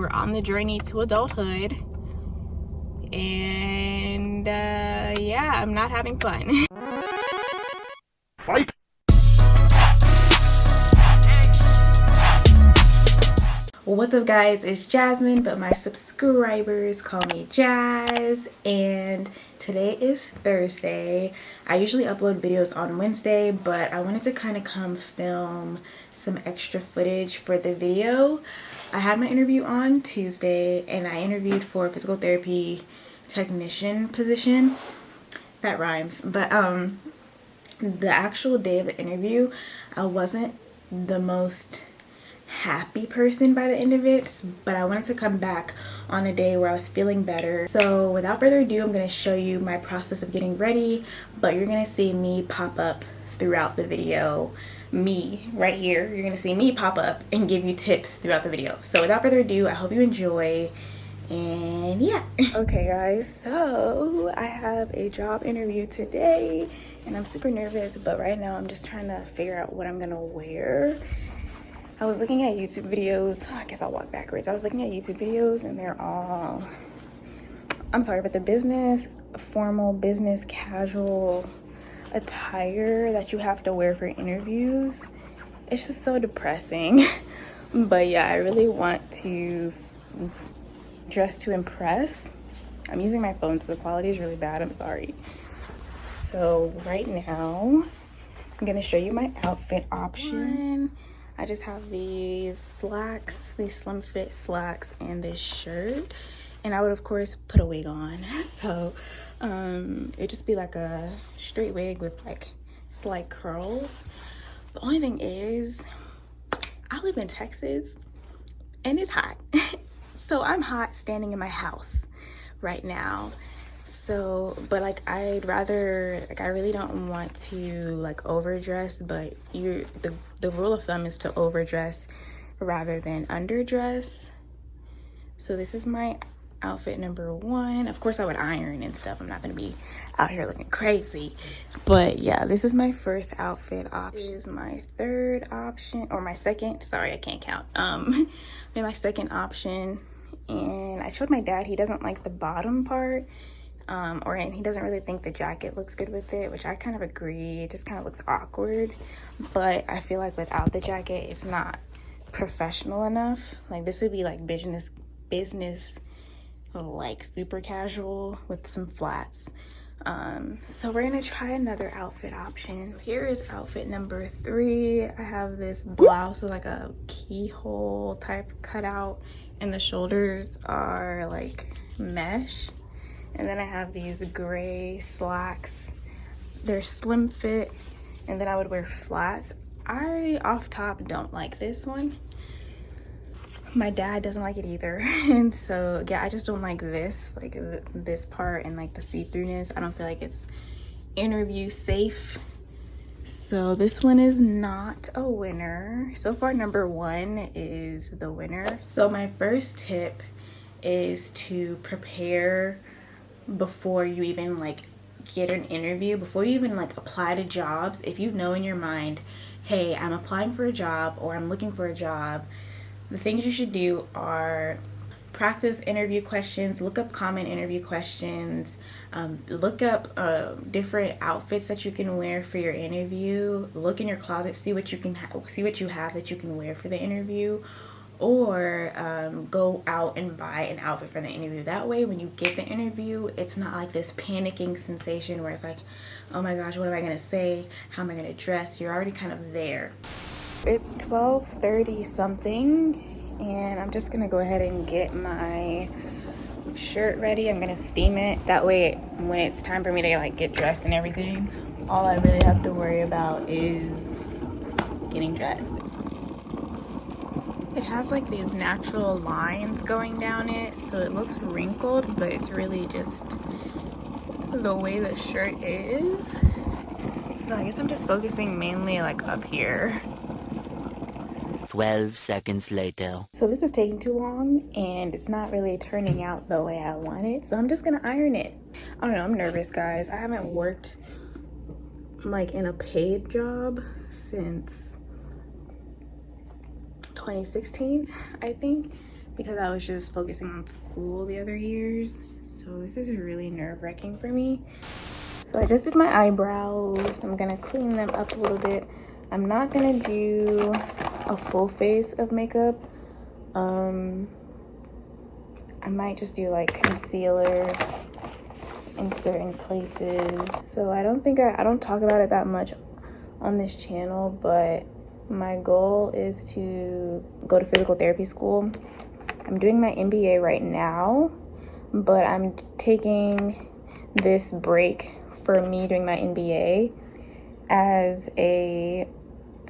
We're on the journey to adulthood. And yeah, I'm not having fun. Fight! What's up guys, it's Jasmine, but my subscribers call me Jazz, and today is Thursday. I usually upload videos on Wednesday, but I wanted to kind of come film some extra footage for the video. I had my interview on Tuesday and I interviewed for a physical therapy technician position. That rhymes. But the actual day of the interview, I wasn't the most happy person by the end of it, but I wanted to come back on a day where I was feeling better. So without further ado, I'm going to show you my process of getting ready, but you're going to see me pop up throughout the video. Me right here, you're going to see me pop up and give you tips throughout the video. So without further ado, I hope you enjoy, and yeah. Okay guys, so I have a job interview today and I'm super nervous, but right now I'm just trying to figure out what I'm gonna wear. I was looking at YouTube videos. I guess I'll walk backwards. I was looking at YouTube videos and they're all, I'm sorry, but the business, formal, business, casual attire that you have to wear for interviews, it's just so depressing. But yeah, I really want to dress to impress. I'm using my phone, so the quality is really bad. I'm sorry. So right now, I'm gonna show you my outfit option. I just have these slacks, these slim fit slacks, and this shirt, and I would of course put a wig on. So it'd just be like a straight wig with like slight curls. The only thing is, I live in Texas and it's hot. So I'm hot standing in my house right now. So, but like I'd rather, like I really don't want to like overdress, but the rule of thumb is to overdress rather than underdress. So this is my outfit number one. Of course I would iron and stuff. I'm not gonna be out here looking crazy. But yeah, this is my first outfit option. This is my third option, or my second, sorry, I can't count. My second option, and I showed my dad, he doesn't like the bottom part. And he doesn't really think the jacket looks good with it, which I kind of agree. It just kind of looks awkward, but I feel like without the jacket it's not professional enough. Like this would be like business like super casual with some flats. So we're gonna try another outfit option. So here is outfit number 3. I have this blouse with like a keyhole type cutout, and the shoulders are like mesh. And then I have these gray slacks. They're slim fit, and then I would wear flats. I, off top, don't like this one. My dad doesn't like it either. And so, yeah, I just don't like this, like this part and like the see-throughness. I don't feel like it's interview safe. So this one is not a winner. So far, number 1 is the winner. So my first tip is to prepare before you even like get an interview, before you even like apply to jobs. If you know in your mind, hey, I'm applying for a job or I'm looking for a job, the things you should do are practice interview questions, look up common interview questions, look up different outfits that you can wear for your interview, look in your closet, see what you can see what you have that you can wear for the interview, or go out and buy an outfit for the interview. That way when you get the interview, it's not like this panicking sensation where it's like, oh my gosh, what am I gonna say, how am I gonna dress? You're already kind of there. It's 12:30 something, and I'm just gonna go ahead and get my shirt ready. I'm gonna steam it, that way when it's time for me to like get dressed and everything, all I really have to worry about is getting dressed. It has like these natural lines going down it, so it looks wrinkled, but it's really just the way the shirt is. So I guess I'm just focusing mainly like up here. 12 seconds later. So this is taking too long and it's not really turning out the way I want it, so I'm just gonna iron it. I don't know, I'm nervous guys. I haven't worked like in a paid job since 2016, I think, because I was just focusing on school the other years. So this is really nerve-wracking for me. So I just did my eyebrows. I'm gonna clean them up a little bit. I'm not gonna do a full face of makeup. I might just do like concealer in certain places. So I don't talk about it that much on this channel, but my goal is to go to physical therapy school. I'm doing my MBA right now, but I'm taking this break for me doing my MBA as a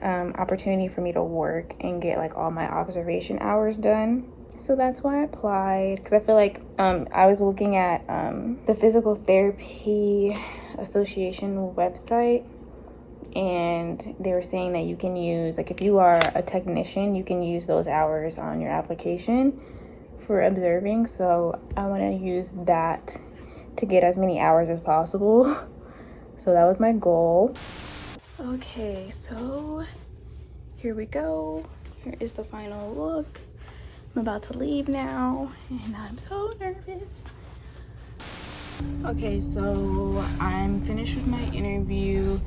opportunity for me to work and get like all my observation hours done. So that's why I applied, because I feel like I was looking at the Physical Therapy Association website, and they were saying that you can use, like if you are a technician, you can use those hours on your application for observing. So I want to use that to get as many hours as possible. So that was my goal. Okay, so here we go. Here is the final look. I'm about to leave now, and I'm so nervous. Okay, so I'm finished with my interview,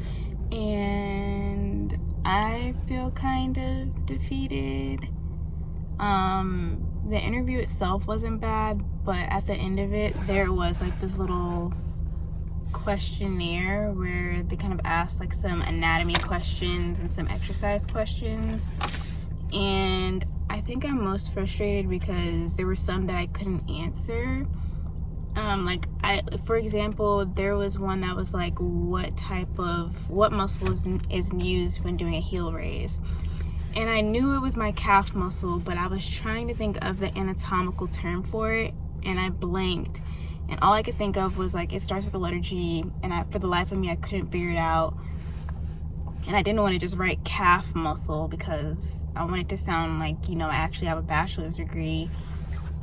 and I feel kind of defeated. The interview itself wasn't bad, but at the end of it, there was like this little questionnaire where they kind of asked like some anatomy questions and some exercise questions, and I think I'm most frustrated because there were some that I couldn't answer. For example, there was one that was like, what muscle is used when doing a heel raise? And I knew it was my calf muscle, but I was trying to think of the anatomical term for it, and I blanked. And all I could think of was like, it starts with the letter G, and for the life of me, I couldn't figure it out. And I didn't want to just write calf muscle because I wanted to sound like, I actually have a bachelor's degree,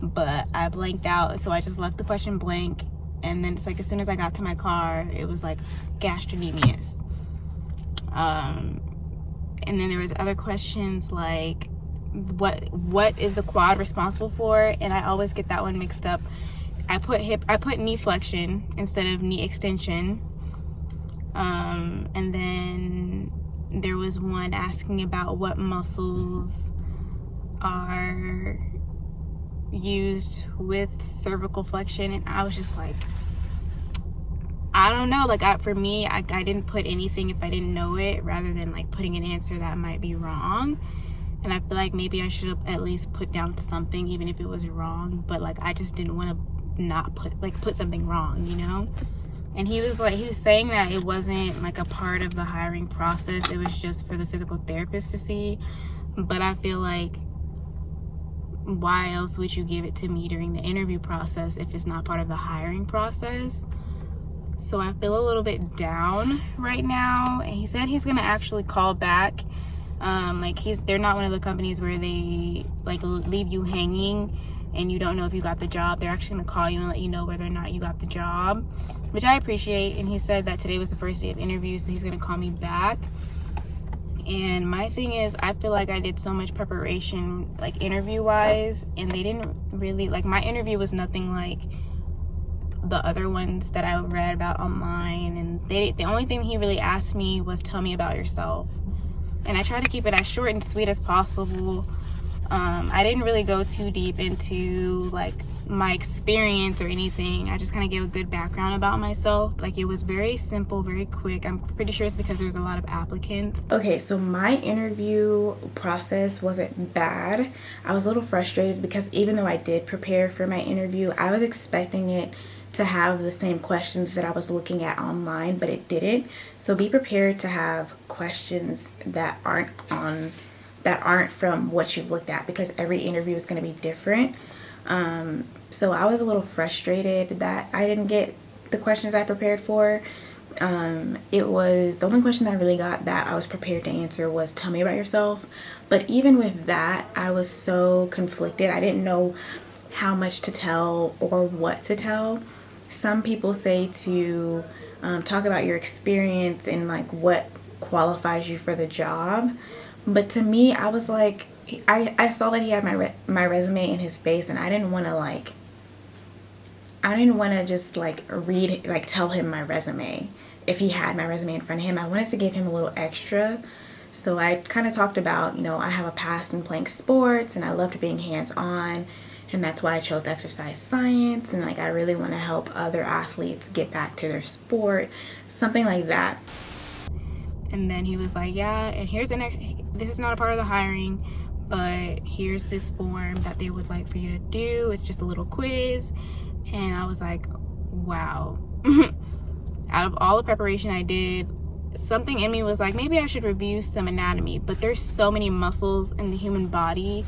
but I blanked out. So I just left the question blank. And then it's like, as soon as I got to my car, it was like gastrocnemius. And then there was other questions like, what is the quad responsible for? And I always get that one mixed up. I put knee flexion instead of knee extension. And then there was one asking about what muscles are used with cervical flexion, and I was just like, I don't know. Like for me, I didn't put anything if I didn't know it, rather than like putting an answer that might be wrong. And I feel like maybe I should have at least put down something, even if it was wrong. But like I just didn't want to not put something wrong, And he was saying that it wasn't like a part of the hiring process. It was just for the physical therapist to see. But I feel like, why else would you give it to me during the interview process if it's not part of the hiring process? So I feel a little bit down right now. And he said he's gonna actually call back. They're not one of the companies where they like leave you hanging and you don't know if you got the job. They're actually gonna call you and let you know whether or not you got the job, which I appreciate. And he said that today was the first day of interviews, so he's gonna call me back. And my thing is, I feel like I did so much preparation, like interview wise, and they didn't really, like, my interview was nothing like the other ones that I read about online. And the only thing he really asked me was, tell me about yourself. And I tried to keep it as short and sweet as possible. I didn't really go too deep into like my experience or anything. I just kind of gave a good background about myself. Like, it was very simple, very quick. I'm pretty sure it's because there's a lot of applicants. Okay, so my interview process wasn't bad. I was a little frustrated because even though I did prepare for my interview, I was expecting it to have the same questions that I was looking at online, but it didn't. So be prepared to have questions that aren't from what you've looked at, because every interview is going to be different. So I was a little frustrated that I didn't get the questions I prepared for. It was the only question that I really got that I was prepared to answer was, tell me about yourself. But even with that, I was so conflicted. I didn't know how much to tell or what to tell. Some people say to talk about your experience and like what qualifies you for the job. But to me, I was like, I saw that he had my resume in his face, and I didn't want to just like read, like tell him my resume. If he had my resume in front of him, I wanted to give him a little extra. So I kind of talked about, you know, I have a past in playing sports and I loved being hands-on, and that's why I chose exercise science, and like I really want to help other athletes get back to their sport, something like that. And then he was like, yeah, and this is not a part of the hiring, but here's this form that they would like for you to do. It's just a little quiz. And I was like, wow. Out of all the preparation I did, something in me was like, maybe I should review some anatomy, but there's so many muscles in the human body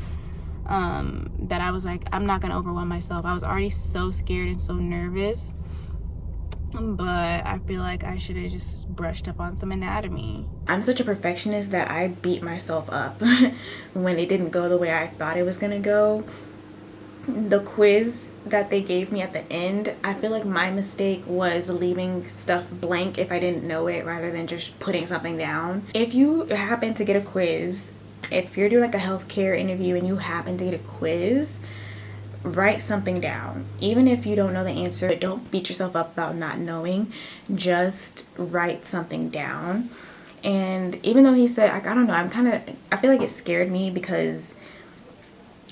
that I was like, I'm not gonna overwhelm myself. I was already so scared and so nervous, but I feel like I should have just brushed up on some anatomy. I'm such a perfectionist that I beat myself up when it didn't go the way I thought it was gonna go. The quiz that they gave me at the end, I feel like my mistake was leaving stuff blank if I didn't know it, rather than just putting something down. If you happen to get a quiz, if you're doing like a healthcare interview and you happen to get a quiz, write something down. Even if you don't know the answer, don't beat yourself up about not knowing. Just write something down. And even though he said, like, I don't know, I feel like it scared me because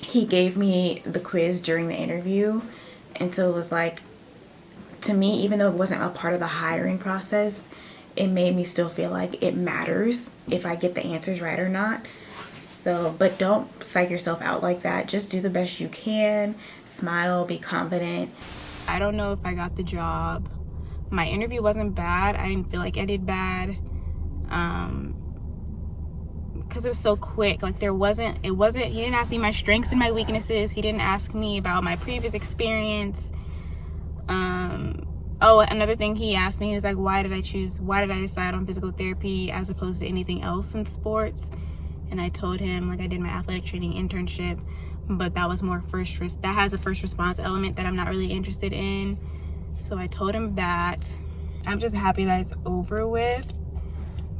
he gave me the quiz during the interview, and so it was like, to me, even though it wasn't a part of the hiring process, it made me still feel like it matters if I get the answers right or not. So, but don't psych yourself out like that. Just do the best you can, smile, be confident. I don't know if I got the job. My interview wasn't bad. I didn't feel like I did bad. Because it was so quick. Like he didn't ask me my strengths and my weaknesses. He didn't ask me about my previous experience. Oh, another thing he asked me, he was like, why did I decide on physical therapy as opposed to anything else in sports? And I told him, like, I did my athletic training internship, but that was more that has a first response element that I'm not really interested in. So I told him that. I'm just happy that it's over with,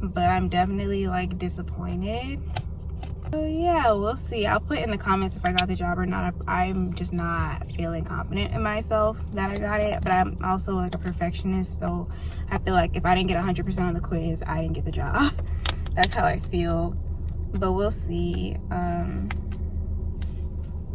but I'm definitely like disappointed. So yeah, we'll see. I'll put in the comments if I got the job or not. I'm just not feeling confident in myself that I got it, but I'm also like a perfectionist, so I feel like if I didn't get 100% on the quiz, I didn't get the job. That's how I feel, but we'll see.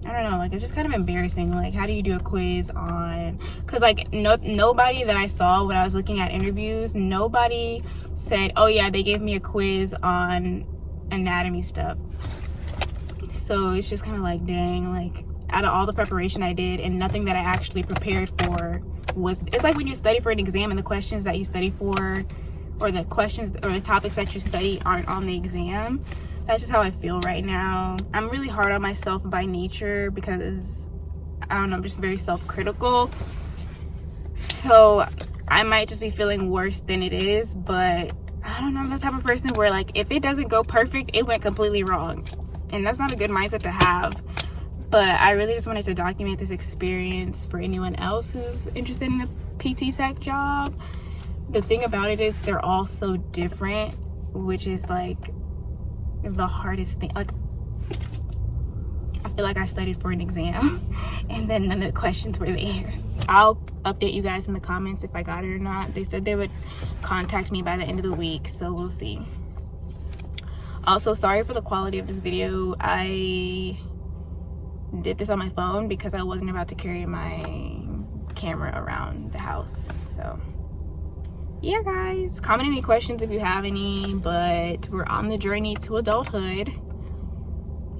I don't know, like, it's just kind of embarrassing. Like, how do you do a quiz on, because like nobody that I saw when I was looking at interviews, nobody said, oh yeah, they gave me a quiz on anatomy stuff. So it's just kind of like, dang, like out of all the preparation I did and nothing that I actually prepared for it's like when you study for an exam and the questions that you study for, or the questions or the topics that you study aren't on the exam. That's just how I feel right now. I'm really hard on myself by nature because, I don't know, I'm just very self-critical. So I might just be feeling worse than it is, but I don't know, I'm the type of person where like, if it doesn't go perfect, it went completely wrong. And that's not a good mindset to have. But I really just wanted to document this experience for anyone else who's interested in a PT Tech job. The thing about it is they're all so different, which is like the hardest thing. Like, I feel like I studied for an exam and then none of the questions were there. I'll update you guys in the comments if I got it or not. They said they would contact me by the end of the week, so we'll see. Also, sorry for the quality of this video. I did this on my phone because I wasn't about to carry my camera around the house. So yeah, guys, comment any questions if you have any, but we're on the journey to adulthood,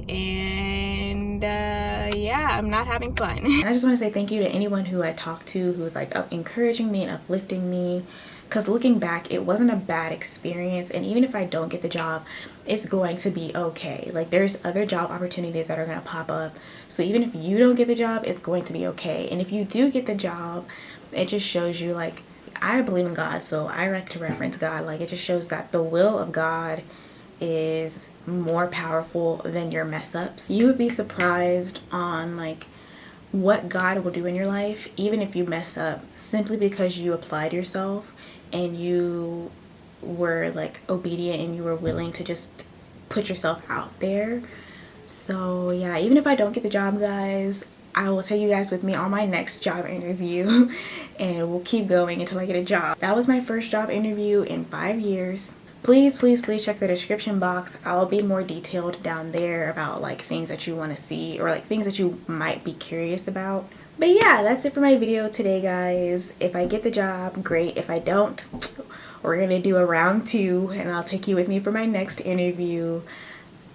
and yeah, I'm not having fun. I just want to say thank you to anyone who I talked to who was like encouraging me and uplifting me, because looking back, it wasn't a bad experience, and even if I don't get the job, it's going to be okay. Like, there's other job opportunities that are going to pop up, so even if you don't get the job, it's going to be okay. And if you do get the job, it just shows you, like, I believe in God, so I like to reference God. Like, it just shows that the will of God is more powerful than your mess ups. You would be surprised on like what God will do in your life, even if you mess up, simply because you applied yourself and you were like obedient and you were willing to just put yourself out there. So yeah, even if I don't get the job, guys, I will take you guys with me on my next job interview and we'll keep going until I get a job. That was my first job interview in 5 years. Please, please, please check the description box. I'll be more detailed down there about like things that you want to see or like things that you might be curious about. But yeah, that's it for my video today, guys. If I get the job, great. If I don't, we're gonna do a round 2 and I'll take you with me for my next interview.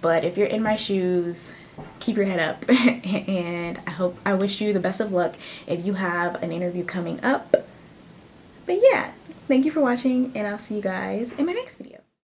But if you're in my shoes, keep your head up and I wish you the best of luck if you have an interview coming up. But yeah, thank you for watching and I'll see you guys in my next video.